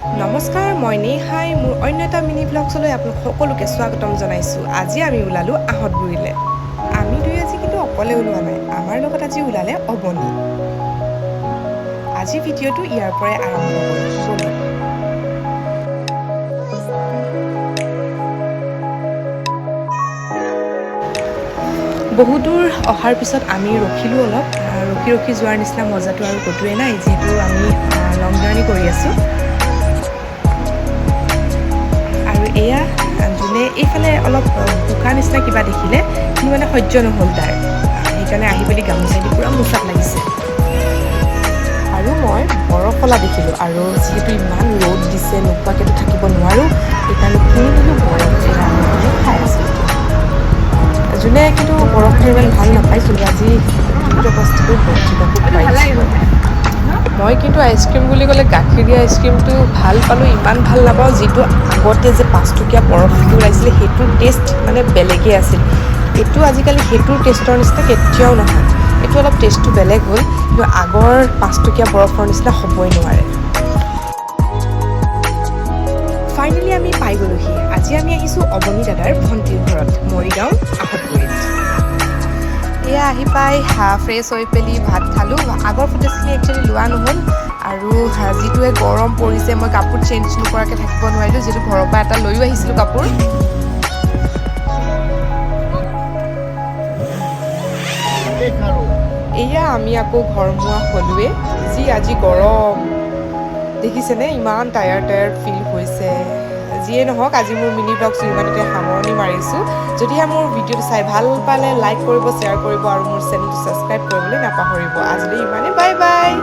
নমস্কাৰ, মই নেহাই মোৰ অন্য এটা মিনি ব্লগছলৈ আপোনাক সকলোকে স্বাগতম জনাইছোঁ। আজি আমি ওলালোঁ আহঁতগুৰিলৈ। আমি দুই আজি কিন্তু অকলে ওলোৱা নাই, আমাৰ লগত আজি ওলালে অৱনী। আজি ভিডিঅ'টো ইয়াৰ পৰাই আৰম্ভ কৰোঁ ব'লক। বহু দূৰ অহাৰ পিছত আমি ৰখিলোঁ অলপ। ৰখি যোৱাৰ নিচিনা মজাটো আৰু ক'তোৱে নাই, যিহেতু আমি লং জাৰ্ণি কৰি আছোঁ। আৰু এয়া যোনে এইফালে অলপ বোকা নিচিনা কিবা দেখিলে সি মানে সহ্য নহ'ল তাৰ, সেইকাৰণে আহি পেলি গামোচা দি পূৰা মোচাত লাগিছে। আৰু মই বৰফলা দেখিলোঁ, আৰু যিহেতু ইমান ৰ'দ দিছে নোখোৱাকৈতো থাকিব নোৱাৰোঁ, সেইকাৰণে কিনি দিলোঁ বৰফ। এয়া মই খাই আছোঁ। যোনে কিন্তু বৰফ খাই ইমান ভাল নাপায়, কিন্তু আজি অতিৰিক্ত কষ্ট কৰি বৰফ খুব পাইছোঁ। মই কিন্তু আইচক্ৰীম বুলি ক'লে গাখীৰ দিয়া আইচক্ৰীমটো ভাল পালোঁ, ইমান ভাল নাপাওঁ। যিটো আগতে যে 5 টকীয়া বৰফটো ওলাইছিলে সেইটোৰ টেষ্ট মানে বেলেগেই আছিল। এইটো আজিকালি সেইটোৰ টেষ্টৰ নিচিনা কেতিয়াও নহয়। এইটো অলপ টেষ্টটো বেলেগ হ'ল, কিন্তু আগৰ 5 টকীয়া বৰফৰ নিচিনা হ'বই নোৱাৰে। ফাইনেলি আমি পাই গ'লোহি। আজি আমি আহিছোঁ অৱনী দাদাৰ ভণ্টিৰ ঘৰত, মৰিগাঁও আহঁতগুৰিত। এয়া আহি পাই ফ্ৰেছ হৈ পেলি ভাত খালোঁ। আগৰ ফুটেজখিনি একচুৱেলি লোৱা নহ'ল, আৰু যিটোৱে গৰম পৰিছে মই কাপোৰ চেঞ্জ নকৰাকৈ থাকিব নোৱাৰিলোঁ, যিহেতু ঘৰৰ পৰা এটা লৈও আহিছিলোঁ কাপোৰ। এয়া আমি আকৌ ঘৰমুৱা হ'লোৱে। যি আজি গৰম দেখিছেনে, ইমান টায়াৰ্ড ফিল হৈছে। যিয়ে নহওক, আজি মোৰ মিনি ব্লগটো ইমানতে সামৰণি মাৰিছোঁ। যদিহে মোৰ ভিডিঅ'টো চাই ভাল পালে লাইক কৰিব, শ্বেয়াৰ কৰিব, আৰু মোৰ চেনেলটো ছাবস্ক্ৰাইব কৰিবলৈ নাপাহৰিব। আজিলৈ ইমানেই, বাই বাই।